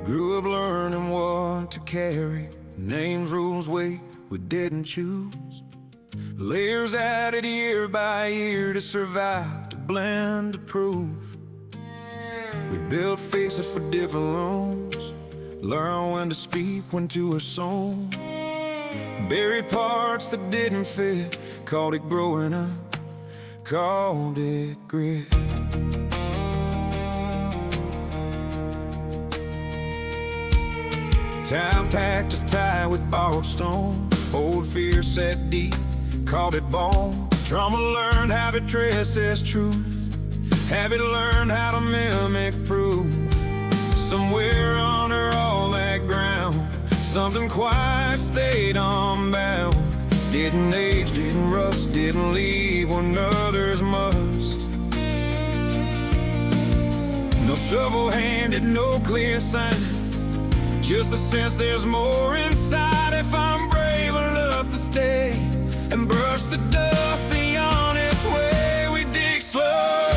Grew up learning what to carry, names, rules, weight we didn't choose. Layers added year by year to survive, to blend, to prove. We built faces for different loans, learn when to speak, when to assume. Buried parts that didn't fit, called it growing up, called it grit. Time tacked us tied with borrowed stone, old fear set deep, called it bone. Trauma learned how to dress as truth, habit learned how to mimic proof. Somewhere under all that ground, something quiet stayed unbound. Didn't age, didn't rust, didn't leave when others must. No shovel-handed, no clear sign, just the sense there's more inside if I'm brave enough to stay and brush the dust the honest way. We dig slow,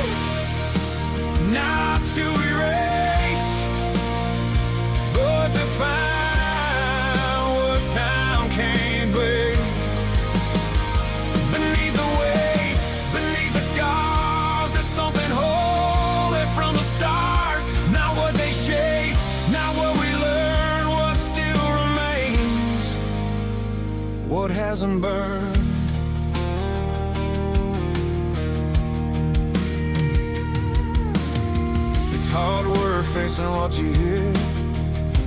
not to erase, but to find what time can't break. Beneath the weight, beneath the scars, there's something holy from the start. Not what they shaped, not what we learned, what still remains, what hasn't burned. It's hard work facing what you hear.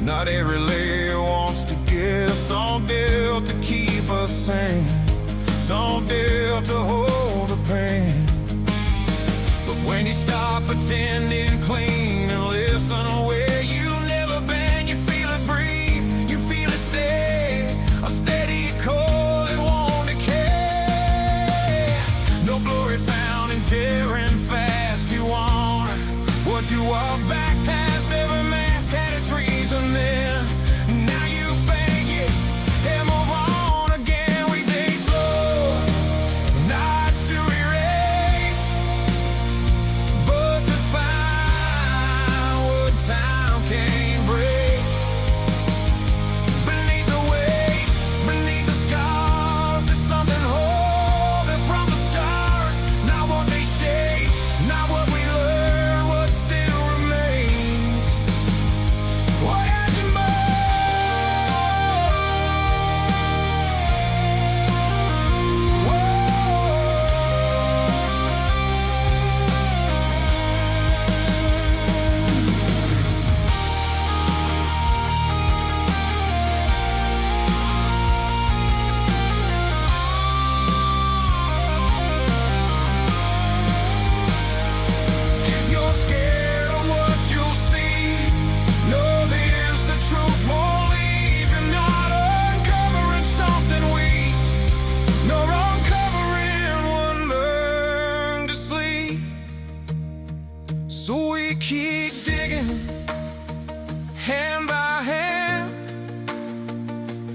Not every layer wants to give. Some built to keep us sane, some built to hold the pain. But when you stop pretending clean and listen where you've never been, you feel it breathe, you feel it stay, a steady cold, it won't decay. No glory found in tearing fast. You want what you walk back past. Every mask had its reason then. Now you fake it and move on again. We dig slow, not to erase, but to find what time can't break. Beneath the weight, beneath the scars, there's something holding from the start. Not what they shape, not what we learn, what still remains, what hasn't burned. If you're scared of what you'll see, know this, the truth won't leave. You're not uncovering something weak, nor uncovering what learned to sleep. So we keep digging, hand by hand,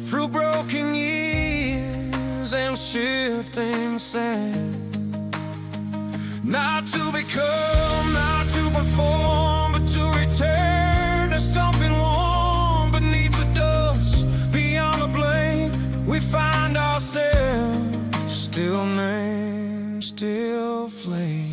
through broken years and shifting sand. Not to become, not to perform, but to return to something warm. Beneath the dust, beyond the blame, we find ourselves, still named, still flame.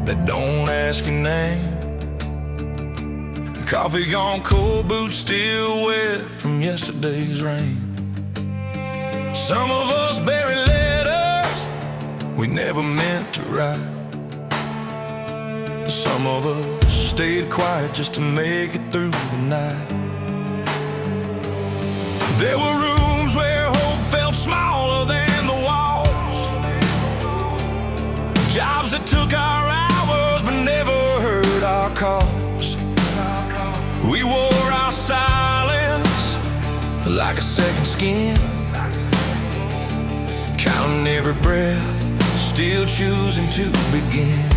that don't ask your name. Coffee gone cold, boots still wet from yesterday's rain. Some of us bury letters we never meant to write. Some of us stayed quiet just to make it through the night. There were rooms where hope felt smaller than the walls, jobs that took our hours but never heard our calls. We wore our silence like a second skin, counting every breath, still choosing to begin.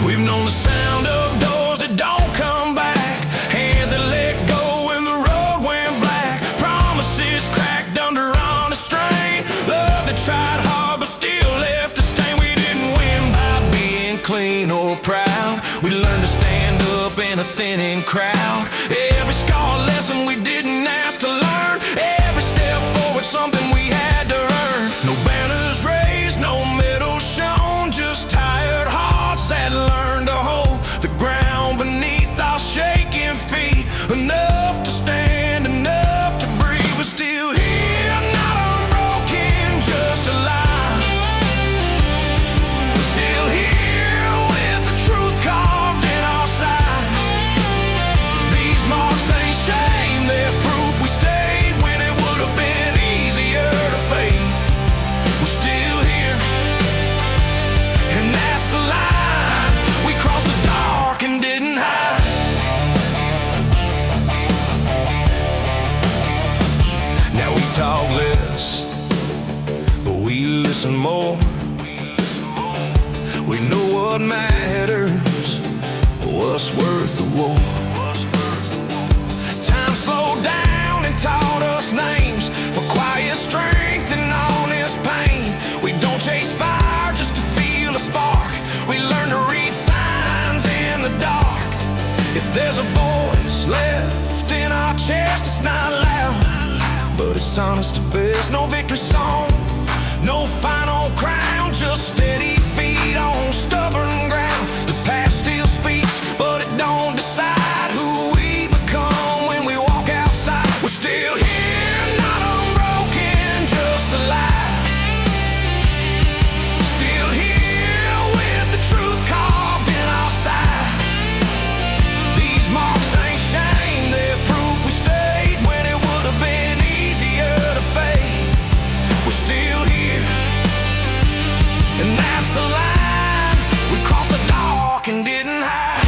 We've known the sound of doors that don't come back, hands that let go when the road went black, promises cracked under honest strain, love that tried hard but still left a stain. We didn't win by being clean or proud, we learned to stand up in a thinning crowd. Every scar lesson we didn't ask to learn, every step forward something we had to earn. No banners raised, no medals shown, just tired hearts that learned to hold the ground beneath our shaking feet. Enough to stand, enough to breathe. We're still here, not unbroken, just alive. We're still here with the truth carved in our sides. These marks ain't shame, they're proof we stayed when it would have been easier to fade. We're still here, and that's the line we crossed the dark and didn't hide. Now we talk less, but we listen more. We know what matters, what's worth the war. Time slowed down and taught us names for quiet strength and honest pain. We don't chase fire just to feel a spark, we learn to read signs in the dark. If there's a voice left in our chest, it's not loud, but it's honest to best. No victory song, no final crown, just steady feet on stubborn ground. The past still speaks, but it don't decide who we become when we walk outside. We're still here, not unbroken, just alive. Still here with the truth carved in our sides. These marks ain't shame, they're proof we stayed when it would have been easier to fade. We're still here, and that's the line we crossed the dark and didn't hide.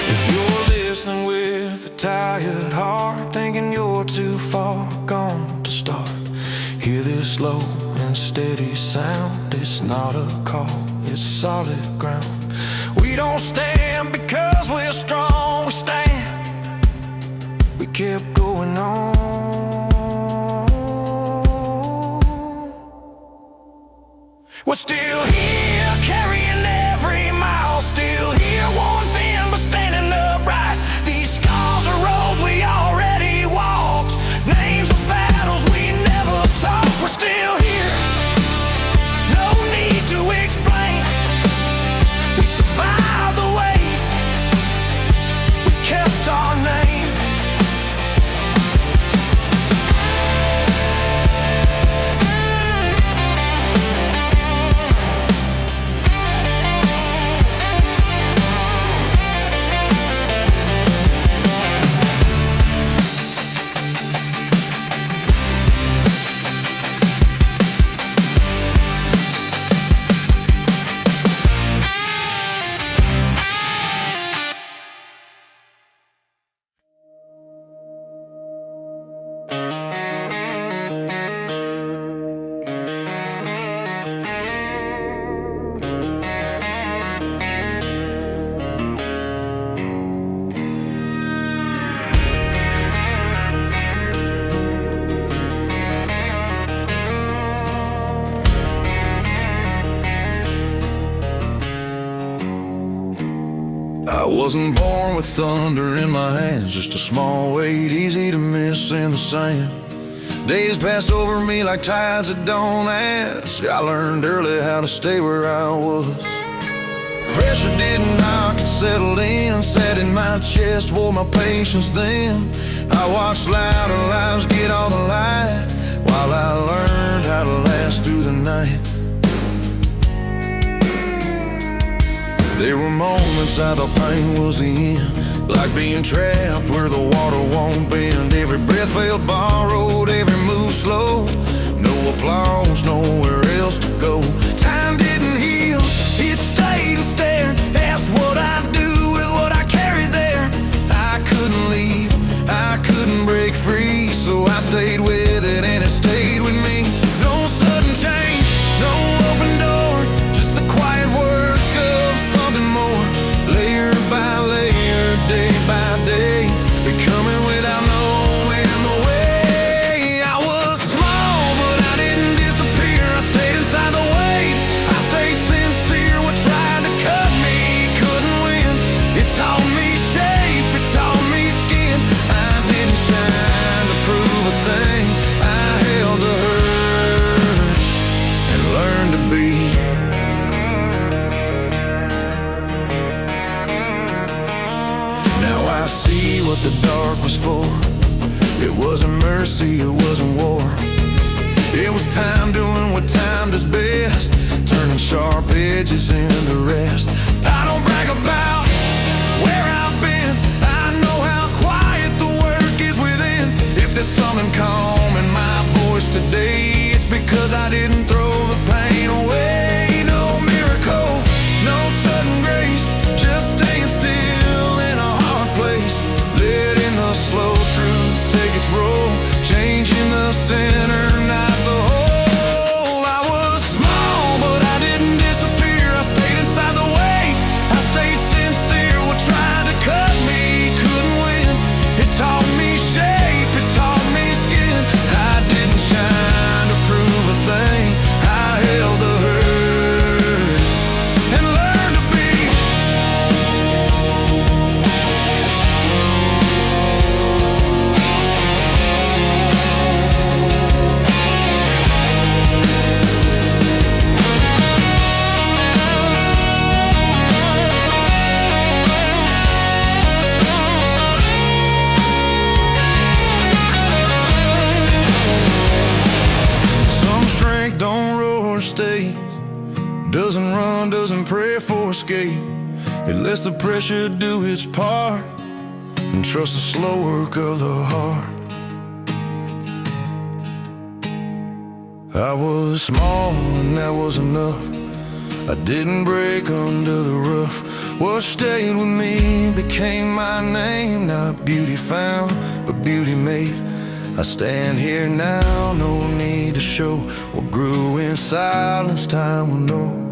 If you're listening with a tired heart, thinking you're too far gone to start, hear this slow and steady sound. It's not a call, it's solid ground. We don't stand because we're strong, we stand, we kept going on. We're still here, carrying every mile, still here, one thin but standing upright. These scars are roads we already walked, names of battles we never talked. We're still here, no need to explain. We survived the wait, we kept our name. Wasn't born with thunder in my hands, just a small weight, easy to miss in the sand. Days passed over me like tides that don't ask. I learned early how to stay where I was. Pressure didn't knock, it settled in, sat in my chest, wore my patience then. I watched louder lives get all the light, while I learned how to last through the night. There were moments I thought pain was the end, like being trapped where the water won't bend. Every breath felt borrowed, every move slow, no applause, nowhere else to go. Time didn't heal, it stayed and stared. Asked what I'd do with what I carried there. I couldn't leave, I couldn't break free, so I stayed with it and it stayed with me. No sudden change, no open door, just the quiet work of something more. Layer by layer, day by day, becoming without knowing the way. I was small, but I didn't disappear. I stayed inside the weight, I stayed sincere. What tried to cut me couldn't win. It taught me shape, it taught me skin. I didn't shine to prove a thing. I held the hurt and learned to be. Now I see what the dark was for. It wasn't mercy, it wasn't war. It was time doing what time does best, turning sharp edges into rest. I don't brag about where I've been, I know how quiet the work is within. If there's something calm in my voice today, it's because I didn't throw the pain away. No miracle, no sudden grace, just staying still in a hard place. Letting the slow truth take its role, changing the center, not the whole. I was small, but I didn't disappear. I stayed inside the weight, I stayed sincere. What tried to cut me couldn't win. It taught me shape, it taught me skin. I didn't shine to prove a thing. I held the hurt and learned to be. Some strength don't roar, stays, doesn't run, doesn't pray for escape. It lets the pressure do its part and trust the slow work of the heart. I was small and that was enough. I didn't break under the rough. What stayed with me became my name. Not beauty found, but beauty made. I stand here now, no need to show what grew in silence, time will know.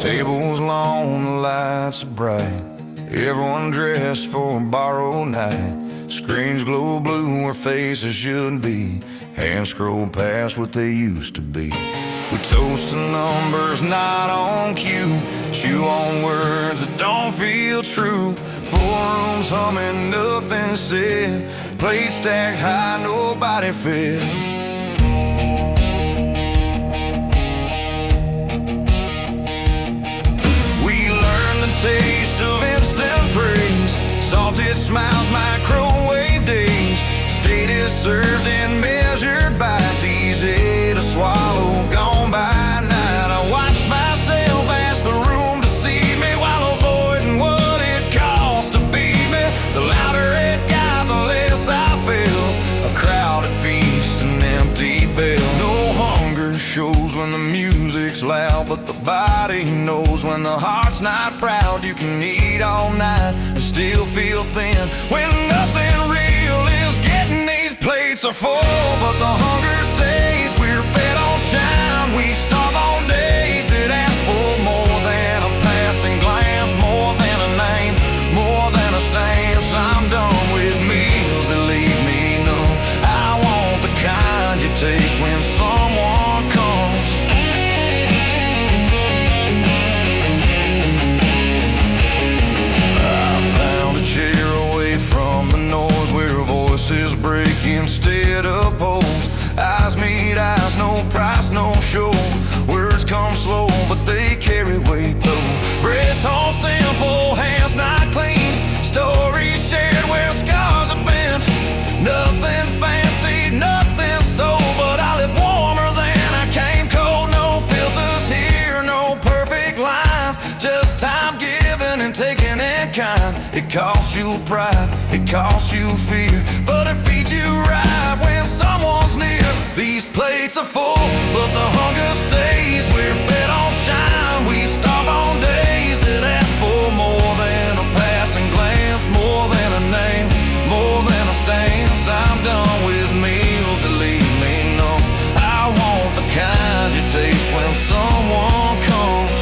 Tables long, the lights are bright, everyone dressed for a borrowed night. Screens glow blue where faces should be, hands scroll past what they used to be. We toast to numbers not on cue, chew on words that don't feel true. 4 rooms humming, nothing said, plate stacked high, nobody fed. We learned the taste of instant praise, salted smiles, microwave days. State is served in measured bites, easy to swallow, gone by night. I watched myself ask the room to see me while avoiding what it costs to beat me. The louder it got, the less I felt. A crowded feast, an empty bell. No hunger shows when the music's loud, but the body knows when the heart's not proud. You can eat all night and still feel thin when nothing real is getting. These plates are full, but the hunger stays. We're fed on shine, we starve on days that ask for more than a passing glance, more than a name, more than a stance. I'm done with meals that leave me numb. I want the kind you taste when someone comes. I found a chair away from the noise where voices break instead of pose. Eyes meet eyes, no price, no show. Words come slow, but they carry weight though. Breath all simple, hands not clean. Stories shared where scars have been. Nothing fancy, nothing soul, but I live warmer than I came cold. No filters here, no perfect lines, just time given and taken in kind. It costs you pride, it costs you fear, but it feeds you right when someone's near. These plates are full, but the hunger stays. We're fed on shine, we starve on days that ask for more than a passing glance, more than a name, more than a stance. I'm done with meals that leave me numb. I want the kind you taste when someone comes.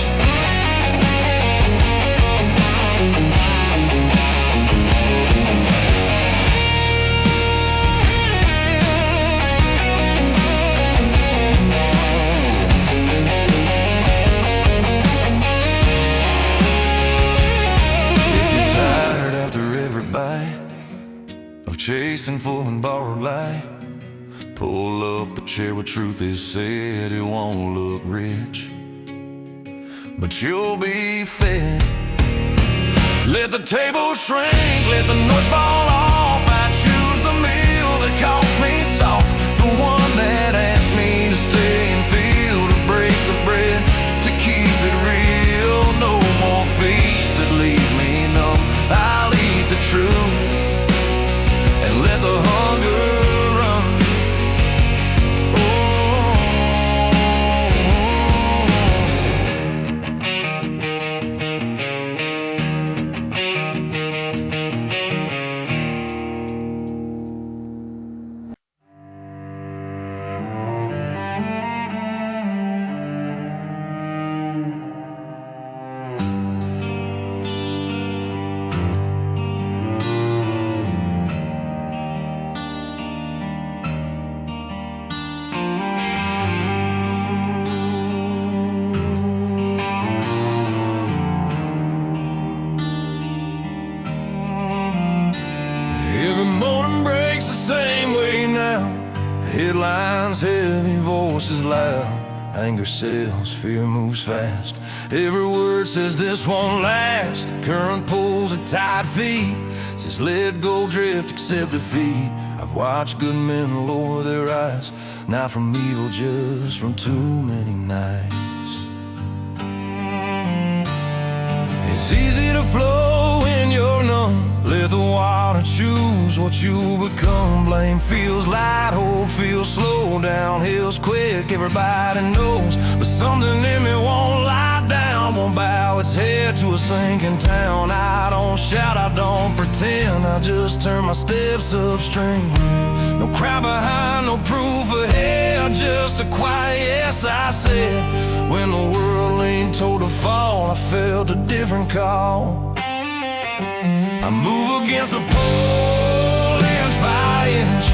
Chasing full and borrowed light, pull up a chair where truth is said. It won't look rich, but you'll be fed. Let the table shrink, let the noise fall off. I choose the meal that costs me soft, the one that asks me to stay and feel, to break the bread, to keep it real. No more feasts that leave me numb. I'll eat the truth and let the hunger run. Headlines heavy, voices loud, anger sells, fear moves fast. Every word says this won't last. The current pulls at tight feet, says let go, drift, accept defeat. I've watched good men lower their eyes, not from evil, just from too many nights. It's easy to flow when you're numb. Let the water choose what you become. Blame feels light, hope feels slow. Downhill's quick, everybody knows, but something in me won't lie down, won't bow its head to a sinking town. I don't shout, I don't pretend, I just turn my steps upstream. No crowd behind, no proof ahead, just a quiet yes I said. When the world leaned toward a fall, I felt a different call. I move against the pole, inch by inch.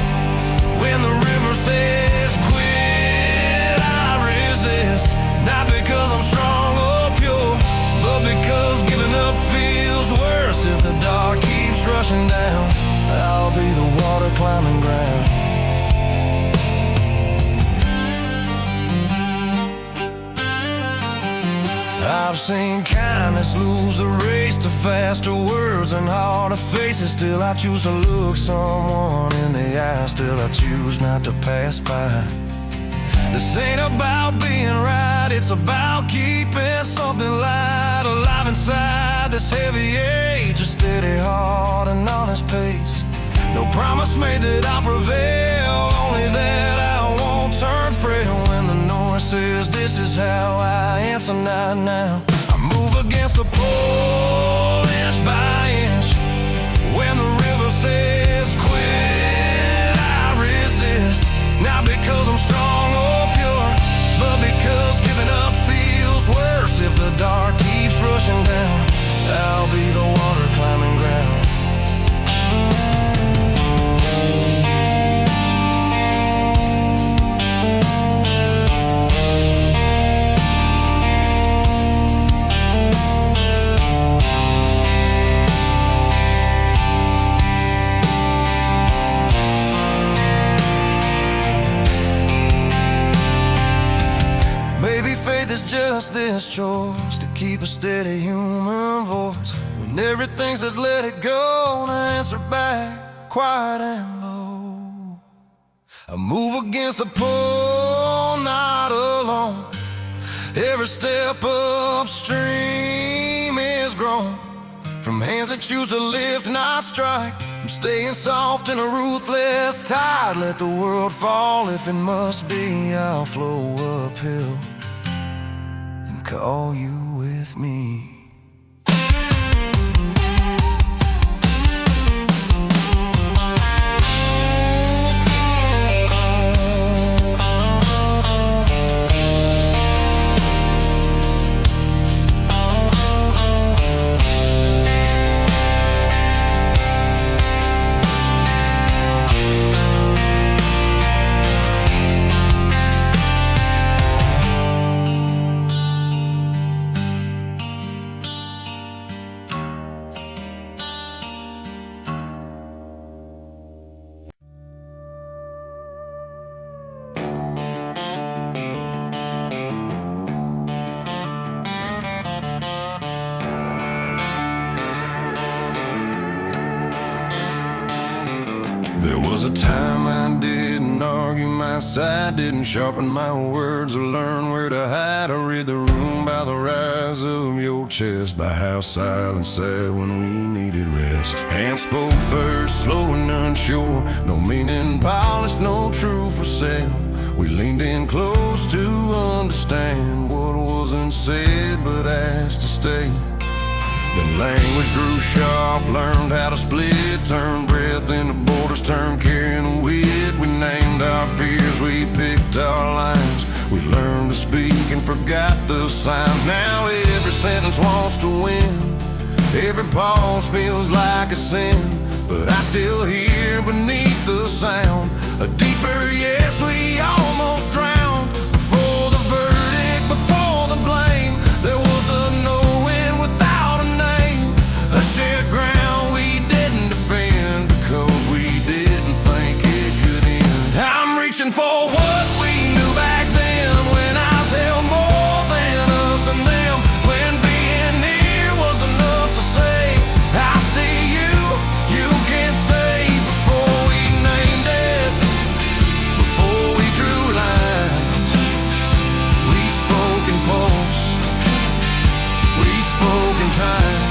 When the river says quit, I resist. I've seen kindness lose the race to faster words and harder faces. Still I choose to look someone in the eye. Still I choose not to pass by. This ain't about being right, it's about keeping something light alive inside this heavy age. A steady heart, an honest pace. No promise made that I'll prevail, only that I won't turn frail. When the noise says this is how I answer, not now. I move against the pole, inch by inch. When the river says quit, I resist. Not because I'm strong or pure, but because giving up feels worse. If the dark keeps rushing down, I'll be the water climbing ground. Faith is just this choice to keep a steady human voice. When everything says let it go, to answer back quiet and low. I move against the pull, not alone. Every step upstream is grown from hands that choose to lift, not strike. I'm staying soft in a ruthless tide. Let the world fall if it must be. I'll flow uphill, call you with me. There was a time I didn't argue my side, didn't sharpen my words or learn where to hide. I read the room by the rise of your chest, by how silence sat when we needed rest. Hands spoke first, slow and unsure, no meaning polished, no truth for sale. We leaned in close to understand what wasn't said but asked to stay. Then language grew sharp, learned how to split, turned breath into borders, turned carrying a wit. We named our fears, we picked our lines. We learned to speak and forgot the signs. Now every sentence wants to win, every pause feels like a sin. But I still hear beneath the sound a deeper yes, we almost drowned. Before the verdict, before the blame, there was a knowing without a name. A shared ground we didn't defend because we didn't think it could end. I'm reaching for what we knew back then, when eyes held more than us and them, when being near was enough to say I see you, you can't stay. Before we named it, before we drew lines, we spoke in pulse, we spoke in time.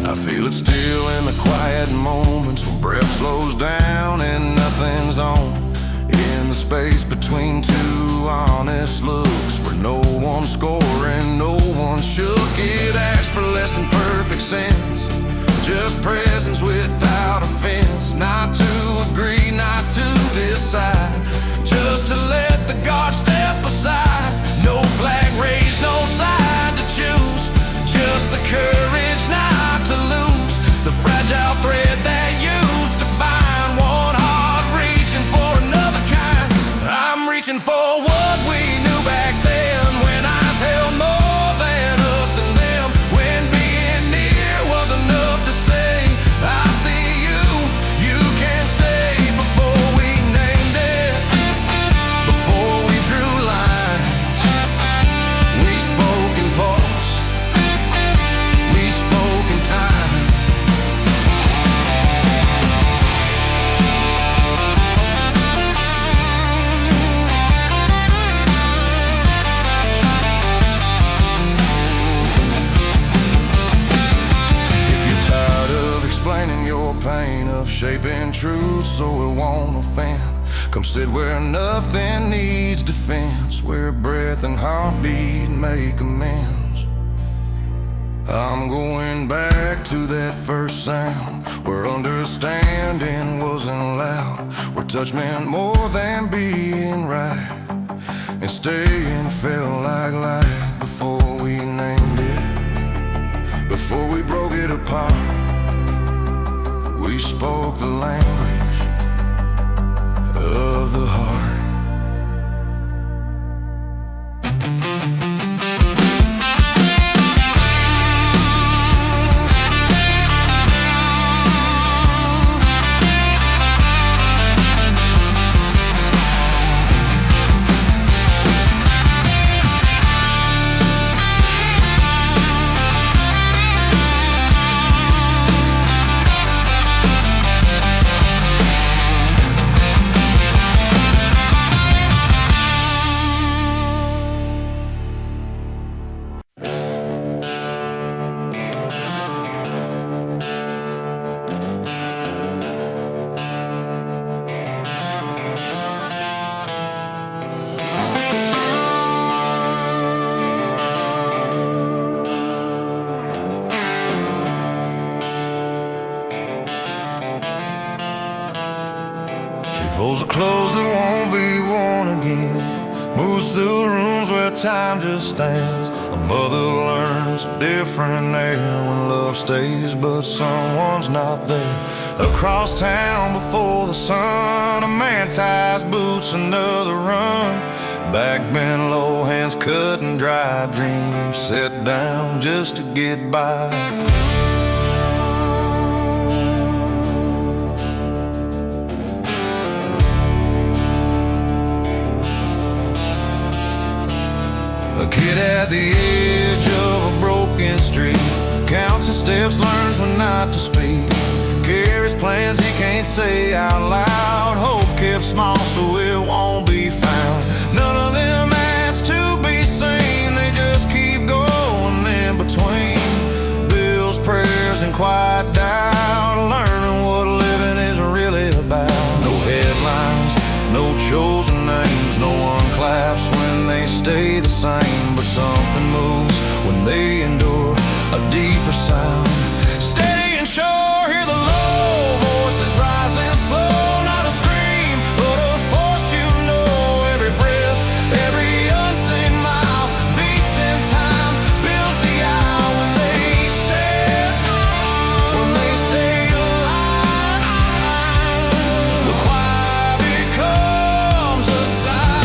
I feel it still in the quiet moments when breath slows down and nothing's on. In the space between two honest looks, where no one's scoring, no one shook. It asked for less than perfect sense, just presence without offense. Not to agree, not to decide, just to let the guard step aside. No flag raised, no side to choose, just the courage not to lose the fragile thread that used to bind one heart, reaching for another kind. I'm reaching for what we knew back then, when eyes held more than us and them, when being near was enough to say I see you, you can't stay. Before so it won't offend. Come sit where nothing needs defense, where breath and heartbeat make amends. I'm going back to that first sound, where understanding wasn't loud, where touch meant more than being right, and staying felt like light before we named it, before we broke it apart. We spoke the language of the heart. Folds the clothes that won't be worn again, moves through rooms where time just stands. A mother learns a different air when love stays, but someone's not there. Across town before the sun, a man ties boots, another run. Back bent low, hands cut and dry, dreams set down just to get by. A kid at the edge of a broken street, counts his steps, learns when not to speak, carries plans he can't say out loud, hope kept small so it won't be found. None of them ask to be seen, they just keep going in between bills, prayers, and quiet doubt, learning what living is really about. No headlines, no chosen names, no one claps when they stay the same, but something moves when they endure a deeper sound. Steady and sure, hear the low voices rising slow, not a scream, but a force you know. Every breath, every unseen mile beats in time, builds the hour when they stay alive. The quiet becomes a sign.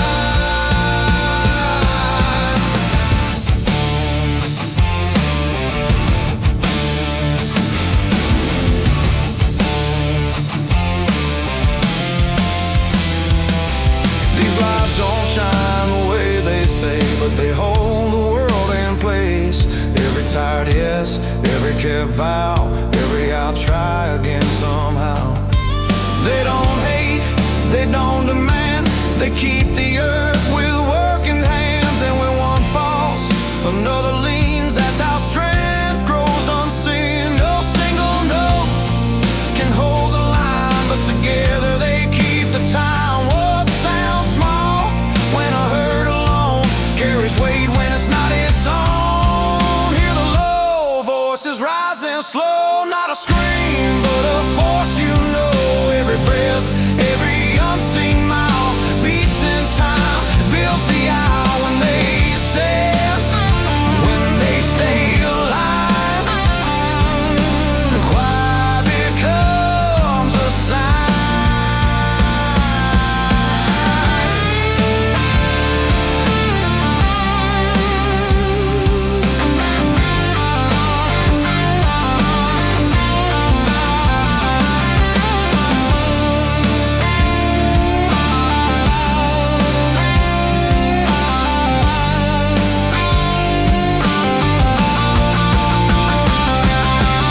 These lights don't shine the way they say, but they hold the world in place. Every tired yes, every kept vow, every I'll try again somehow. They don't hate, they don't demand, they keep the earth with working hands. And when one falls, another leans, that's how strength grows unseen. No single note can hold the line, but together they keep the time. What sounds small when I heard alone carries weight when it's not its own. Hear the low voices rising slow, not a scream, but a force you know. Every breath, every unseen mile beats in time, builds the hour when they stand, when they stay alive. The quiet becomes a sign.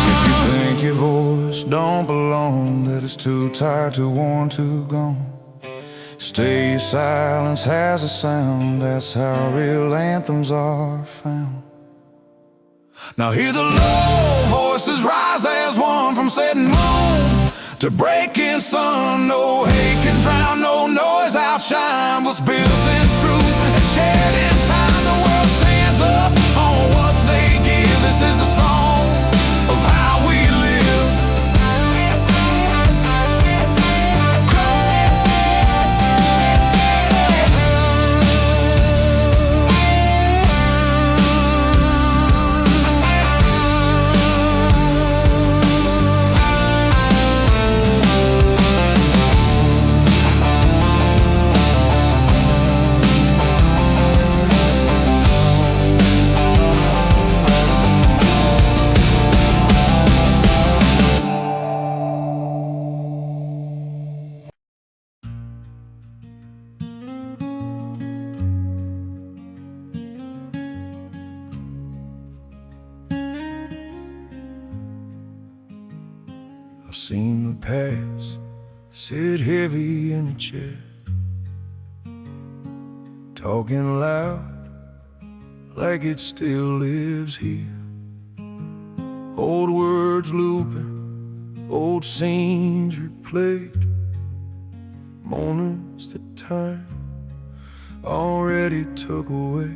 If you think your voice don't belong, that it's too tired, too worn, too gone, stay, your silence has a sound. That's how real anthems are found. Now hear the low voices rise as one, from setting moon to breaking sun. No hate can drown, no noise outshine what's built in truth and shared in time. The world stands up on what they give. This is the song of how we live. I've seen the past sit heavy in a chair, talking loud like it still lives here. Old words looping, old scenes replayed, moments that time already took away.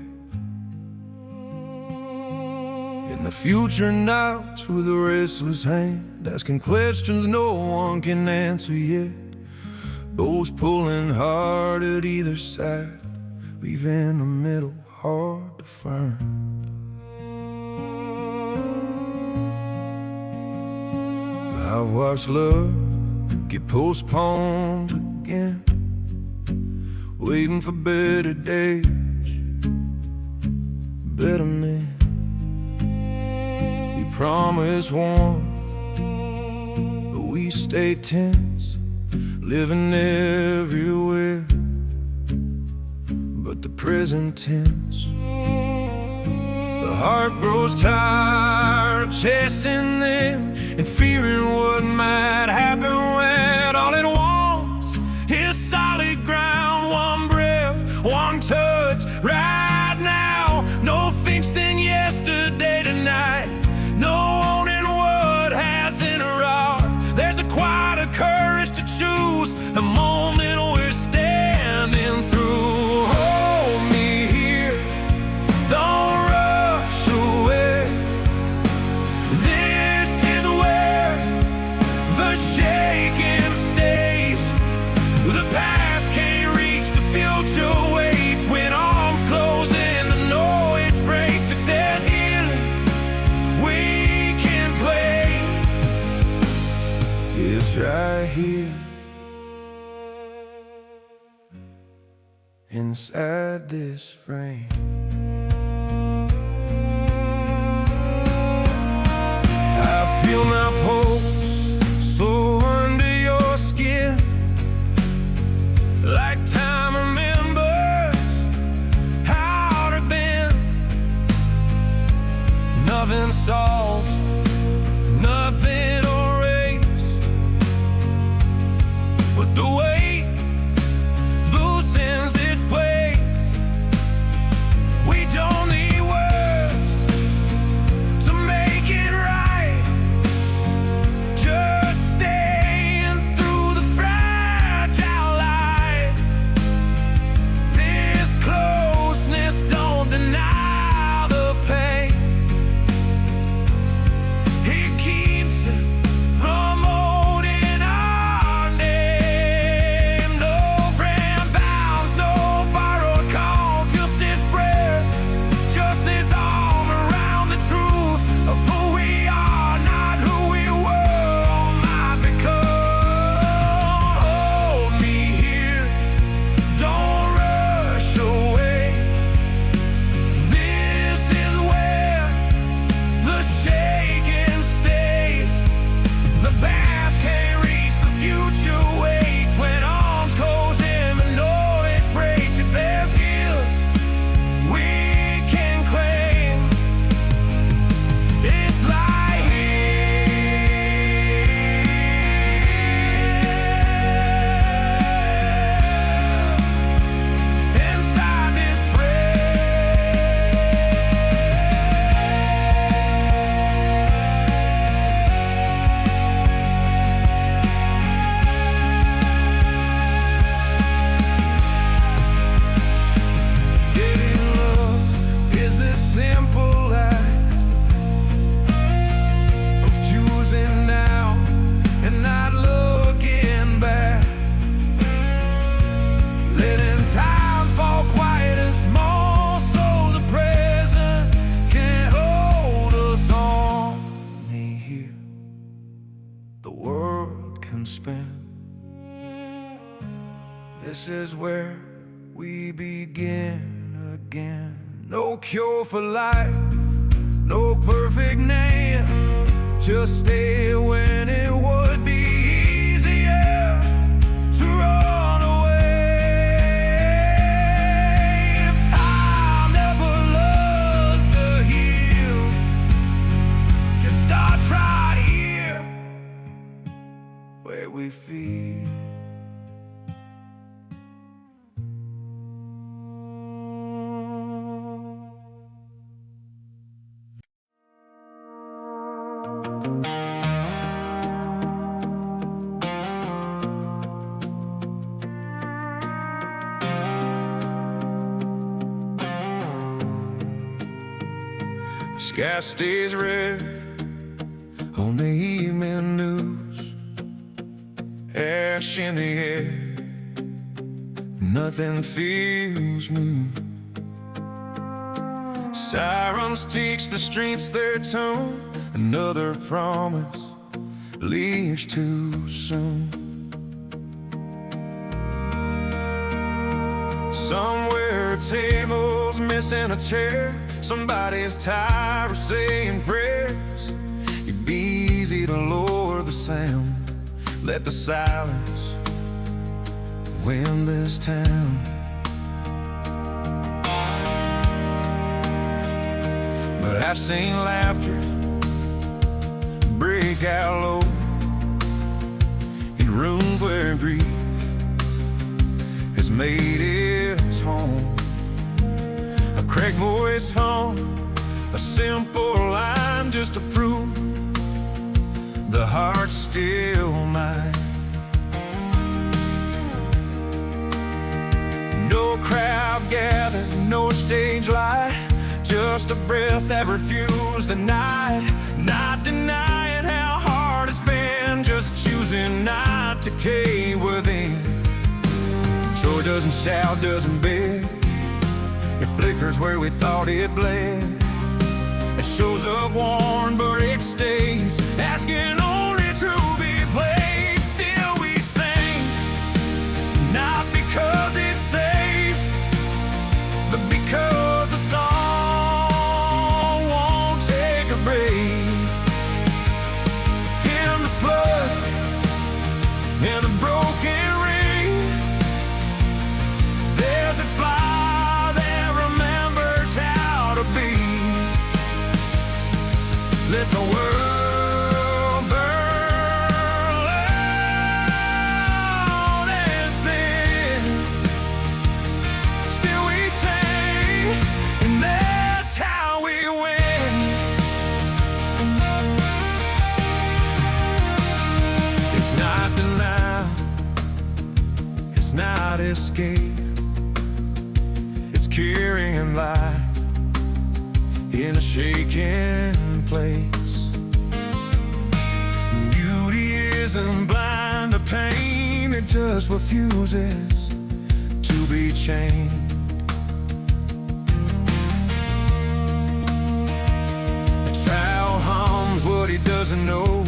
In the future now, through the restless hand, asking questions no one can answer yet. Those pulling hard at either side, leaving the middle hard to find. I've watched love get postponed again, waiting for better days, better men. Promise warmth, but we stay tense, living everywhere but the present tense. The heart grows tired of chasing them and fearing what might happen when all it wants is solid ground. One breath, one touch, right now. No fixing yesterday tonight, no owning what hasn't arrived. There's a quieter courage to choose the moment we're standing through. Hold me here, don't rush away. This is where the shaking stays. The past can't reach the future waits. When arms close and the noise breaks, if there's healing we can play, it's right here inside this frame. I feel my pulse so under your skin, like time remembers how to bend. Nothing solved, nothing erased, but the weight loosens its place. We don't need words to make it right, just staying through the fragile light. This closeness don't deny the pain. again. No cure for life, no perfect name. Just stay when it would be easier to run away. If time never loves to heal, can start right here where we feel. The sky stays red on the evening news. Ash in the air, nothing feels new. Sirens teach the streets their tune. Another promise leaves too soon. Somewhere a table's missing a chair. Somebody's tired of saying prayers. It'd be easy to lower the sound, let the silence win this town. But I've seen laughter break out low in rooms where grief has made its home. A cracked voice hum a simple line just to prove the heart's still mine. No crowd gathered, no stage light, just a breath that refused the night. Not denying how hard it's been, just choosing not to cave within. Sure doesn't shout, doesn't beg, it flickers where we thought it bled. It shows up worn, but it stays, asking only to be played. Still we sing, not because it's safe, but because the song won't take a break. In the flood, in a broken ring, there's a fire that remembers how to be. Let the world burn loud and thin. Still we sing, and that's how we win. It's not denial, it's not escape, it's carrying light in a shaking place. Beauty isn't blind to pain, it just refuses to be chained. A child hums what he doesn't know,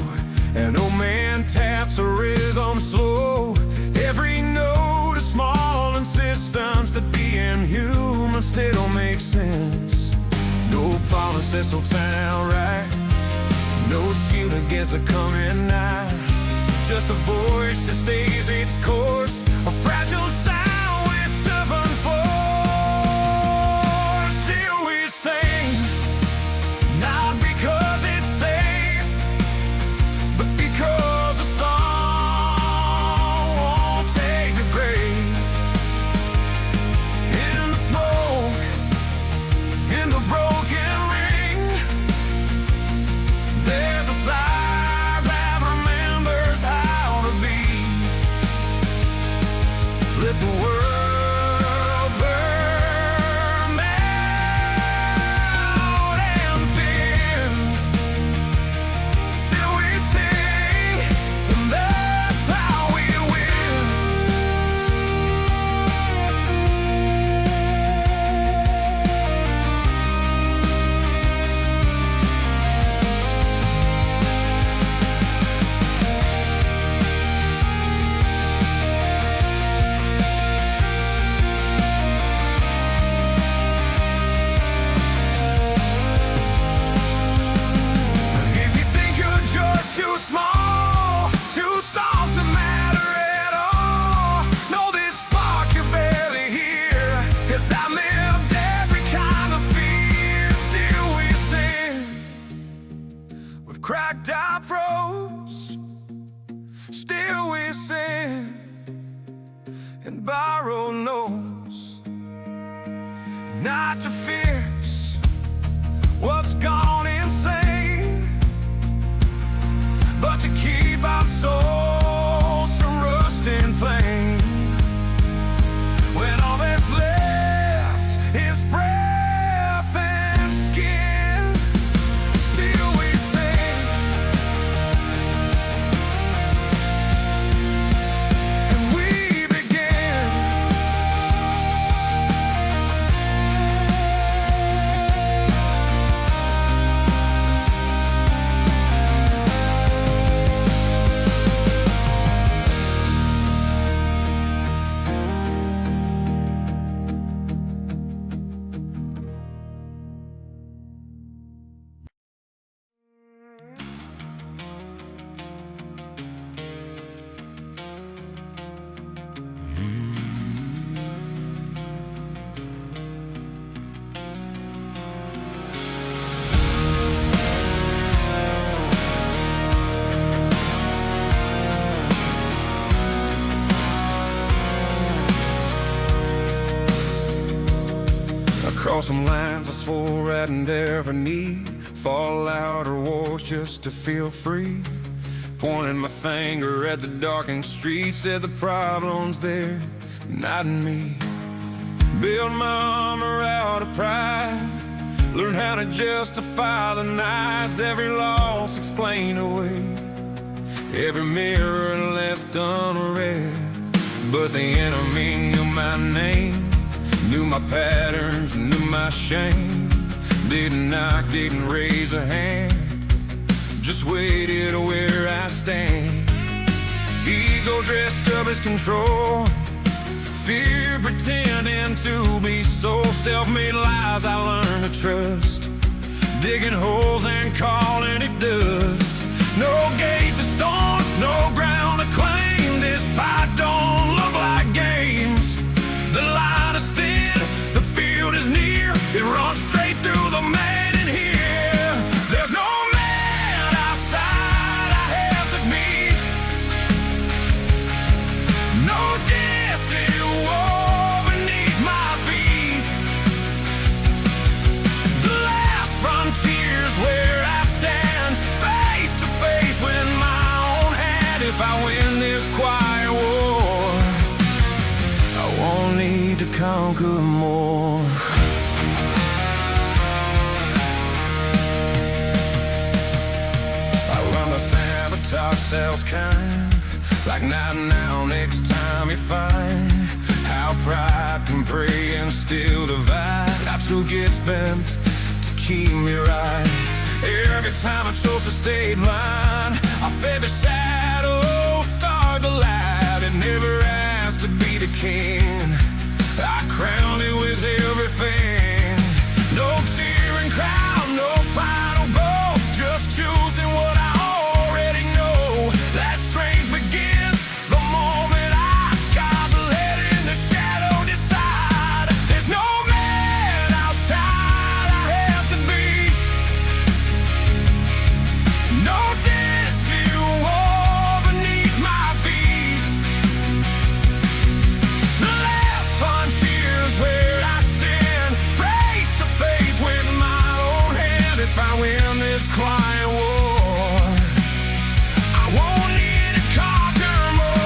an old man taps a rhythm slow. Every note a small insistence that being human still makes sense. No promise this will turn out right, no shield against the coming night. Just a voice that stays its course, a fragile sound with stubborn force. Still we sing, not because it's safe, but because the song won't take the grave. In the smoke, in the broken ring, there's a side that remembers how to be. Let the not to fierce what's gone insane, but to keep our souls from rusting flame. When all that's left is breath and skin, still we sing, and we begin. Across some lines I swore I'd never need, fallout or wars just to feel free. Pointing my finger at the darkened streets, said the problem's there, not in me. Build my armor out of pride, learn how to justify the nights, every loss explained away, every mirror left unread. But the enemy knew my name, knew my patterns, knew my shame. Didn't knock, didn't raise a hand, just waited where I stand. Ego dressed up as control, fear pretending to be so. Self-made lies I learned to trust, digging holes and calling it dust. No gate to storm, no ground to claim. This fight don't look like games. The line is thin, the field is near, it runs straight through the man in here. There's no man outside I have to meet, no distant war beneath my feet. The last frontier's where I stand, face to face with my own hand. If I win this quiet war, I won't need to conquer more. I run the sabotage cells kind, like not now, next time you find how pride can pray and still divide. How truth gets bent to keep me right. Every time I chose to stay in line, I fed the shadow, starred the light. It never asked to be the king, I crowned it with everything. No cheering crowd, no final bow, just choosing what I already know. That strength begins the moment I stop letting the shadow decide. There's no man outside I have to beat, no distant war beneath my feet. The last frontier's where I stand, face to face with my own hand. If I win this quiet war, I won't need to conquer more.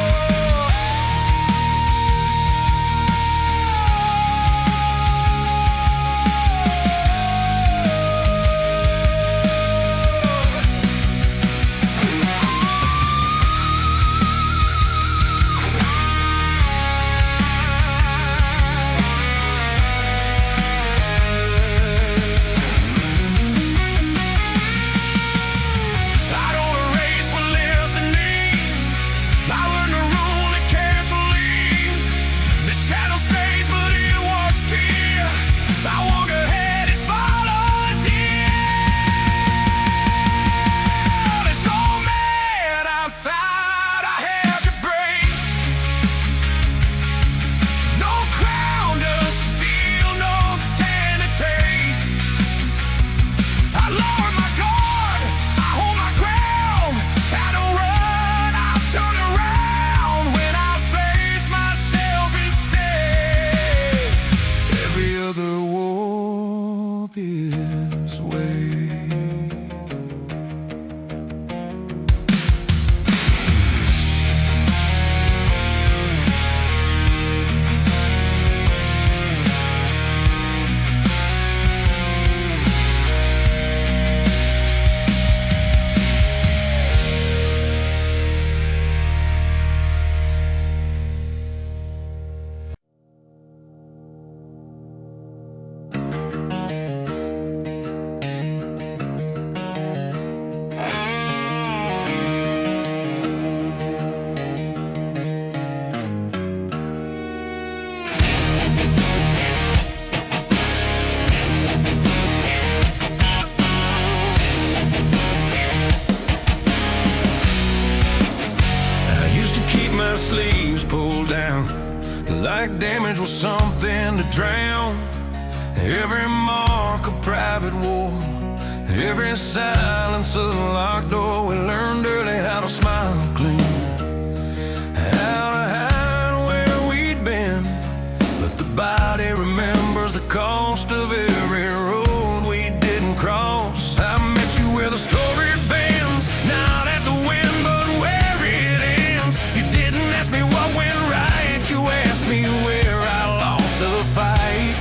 this way. Sleeves pulled down like damage was something to drown. Every mark a private war, every silence a locked door. We learned early how to smile clean, how to hide where we'd been, but the body remembers the cost of every road we didn't cross. I met you where the story bends, not at the wind but where it ends. You didn't ask me what went right, you asked me where I lost the fight.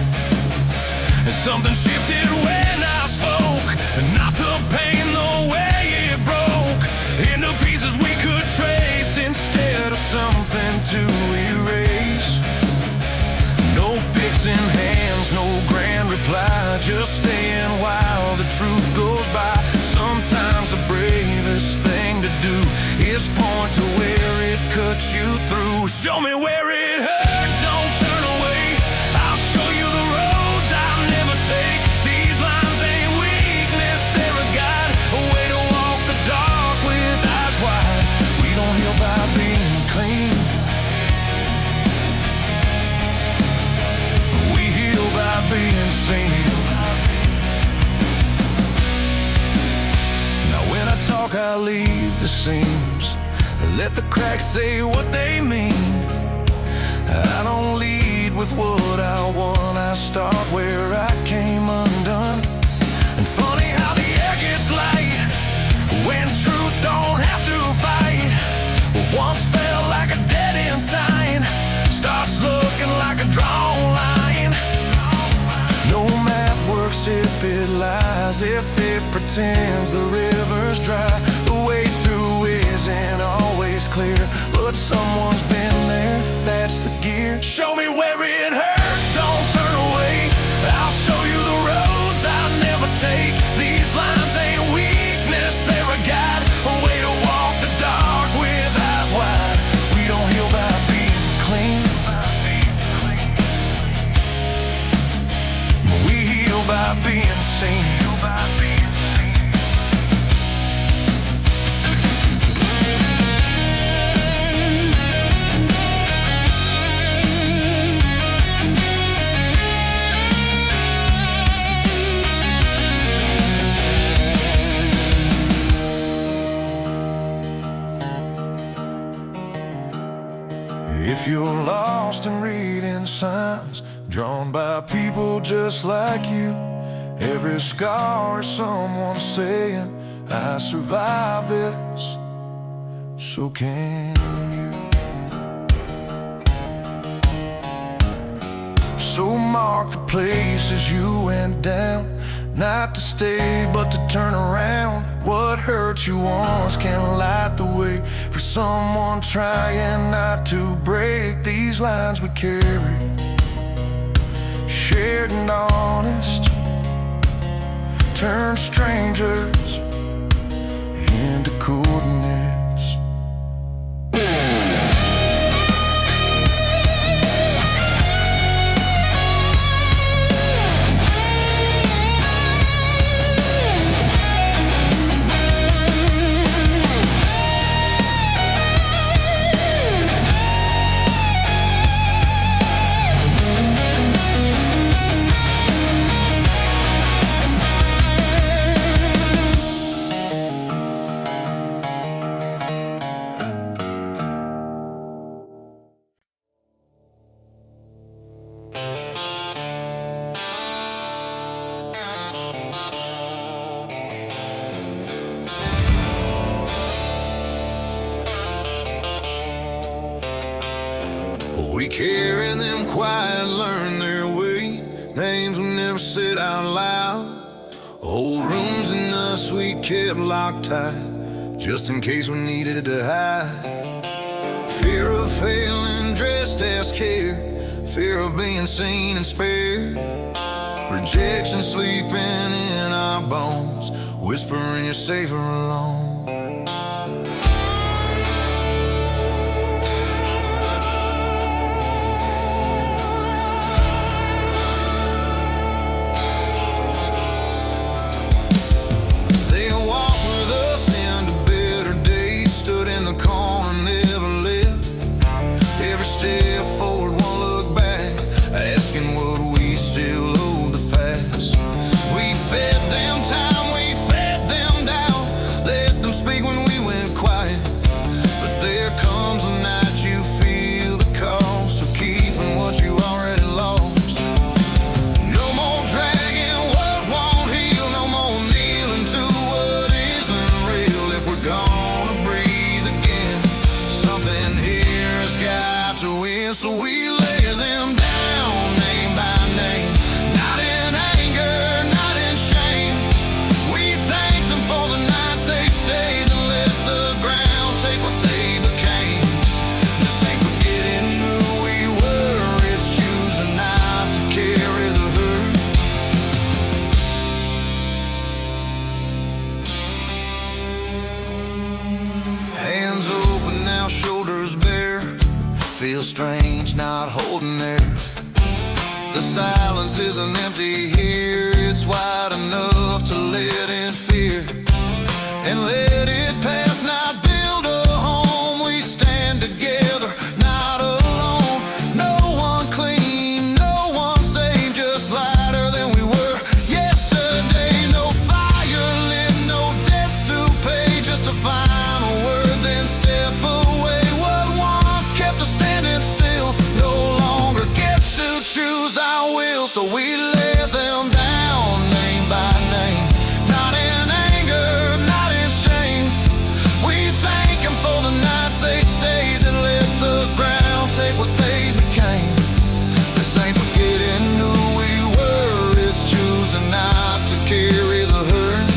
And something shifted when I spoke, not the pain, the way it broke into pieces we could trace instead of something to erase. No fixing hands, no grand reply, just staying while the truth goes by. Sometimes the bravest thing to do is point to where it cuts you through. Show me where it hurt, don't turn away. I'll show you the roads I'll never take. These lines ain't weakness, they're a guide, a way to walk the dark with eyes wide. We don't heal by being clean, we heal by being seen. Now when I talk I leave the seams, let the cracks say what they mean. I don't lead with what I want, I start where I came undone. And funny how the air gets light when truth don't have to fight. What once felt like a dead end sign starts looking like a drawn line. No map works if it lies, if it pretends the river's dry. The way through isn't always clear, but someone's been there, that's the gear. Show me where it hurt, don't turn away. I'll show you the roads I'll never take. These lines ain't weakness, they're a guide, a way to walk the dark with eyes wide. We don't heal by being clean, we heal by being seen. If you're lost and reading signs drawn by people just like you, every scar is someone saying, I survived this, so can you. So mark the places you went down, not to stay but to turn around. What hurt you once can light the way for someone trying not to break. These lines we carry, shared and honest, turn strangers into coordinates. quiet learn their way, names we never said out loud, old rooms in us we kept locked tight, just in case we needed to hide. Fear of failing dressed as care, fear of being seen and spared, rejection sleeping in our bones, whispering you're safer alone. So we lay them down, name by name, not in anger, not in shame. We thank them for the nights they stayed and let the ground take what they became. This ain't forgetting who we were, it's choosing not to carry the hurt. Hands open now, shoulders bare, feel strange not holding there. The silence isn't empty here, it's wide enough to let in fear and let it pass, not build a home. We stand together, not alone. No one clean, no one sane, just lighter than we were yesterday. No fire lit, no debts to pay, just a final word, then step away. What once kept us standing still no longer gets to choose our will. So we lay them down, name by name, not in anger, not in shame. We thank them for the nights they stayed and let the ground take what they became. This ain't forgetting who we were, it's choosing not to carry the hurt.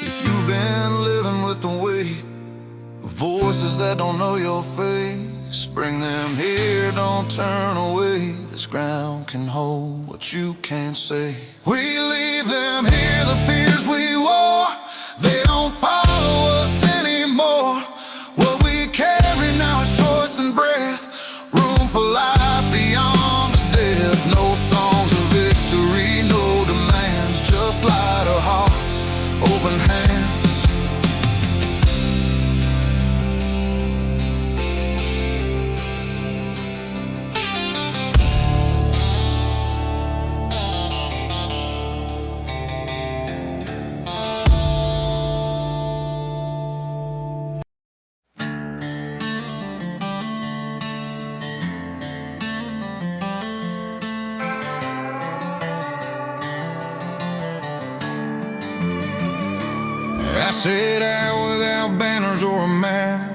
If you've been living with the weight of voices that don't know your face, bring them here, don't turn away. This ground can hold what you can't say. We leave them here, the fears we wore, they don't follow us anymore. What we carry now is choice and breath, room for life beyond the death. No songs of victory, no demands, just lighter hearts, open hands. I set out without banners or a map,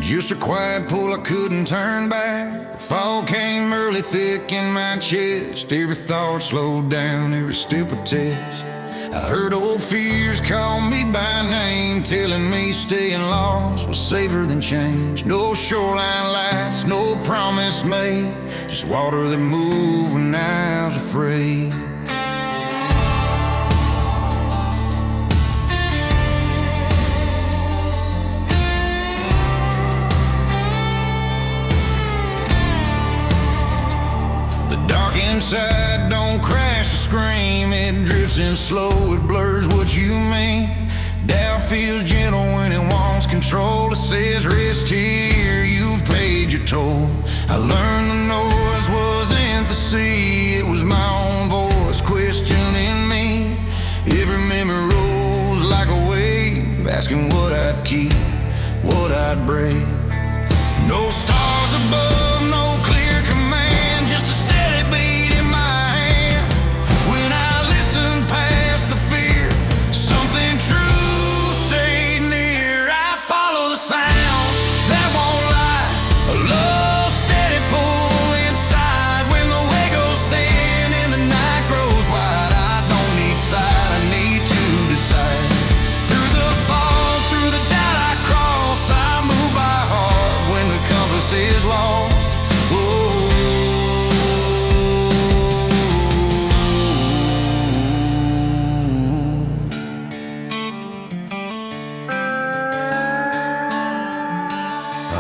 just a quiet pull I couldn't turn back. The fog came early, thick in my chest, every thought slowed down, every step a test. I heard old fears call me by name, telling me staying lost was safer than change. No shoreline lights, no promise made, just water that moved when I was afraid. Inside, don't crash or scream, it drifts in slow, it blurs what you mean. Doubt feels gentle when it wants control, it says rest here, you've paid your toll. I learned the noise wasn't the sea, it was my own voice questioning me. Every memory rose like a wave, asking what I'd keep, what I'd break. No stars above, no clear command, just a steady beat in my hand. When I listened past the fear, something true stayed near. I follow the sound that won't lie, a love steady pull inside. When the way goes thin and the night grows wide, I don't need sight, I need to decide. Through the fog, through the doubt I cross, I move by heart when the compass is lost.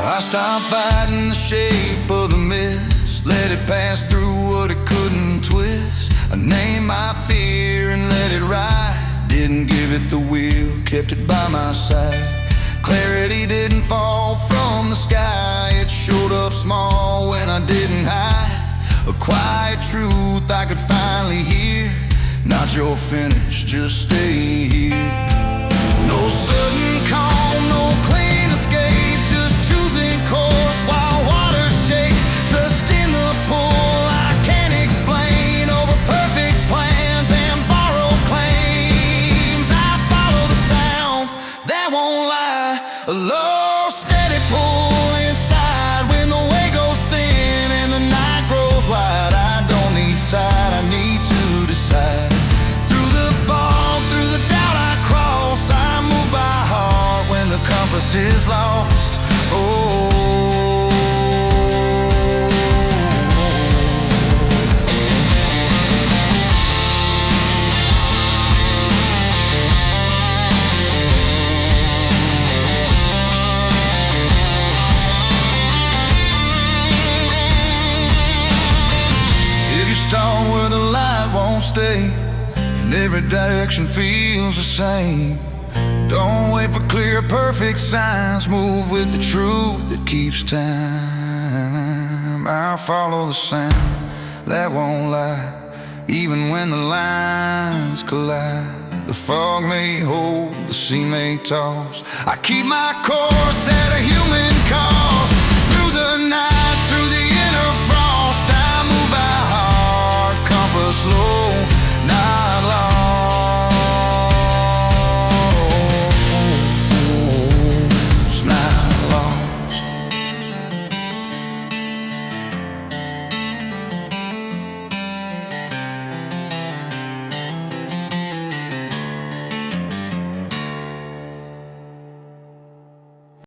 I stopped fighting the shape of the mist, let it pass through what it couldn't twist. I named my fear and let it ride, didn't give it the wheel, kept it by my side. Clarity didn't fall from the sky, it showed up small when I didn't hide. A quiet truth I could finally hear, not your finish, just stay here. No sudden calm, no clean escape, just choosing course while waters shake. Trust in the pull I can't explain, over perfect plans and borrowed claims. I follow the sound that won't lie, a low steady pull inside. When the way goes thin and the night grows wide, I don't need sight, I need to decide. Through the fog, through the doubt I cross, I move by heart when the compass is lost. Start where the light won't stay, and every direction feels the same. Don't wait for clear, perfect signs, move with the truth that keeps time. I'll follow the sound that won't lie, even when the lines collide. The fog may hold, the sea may toss, I keep my course at a human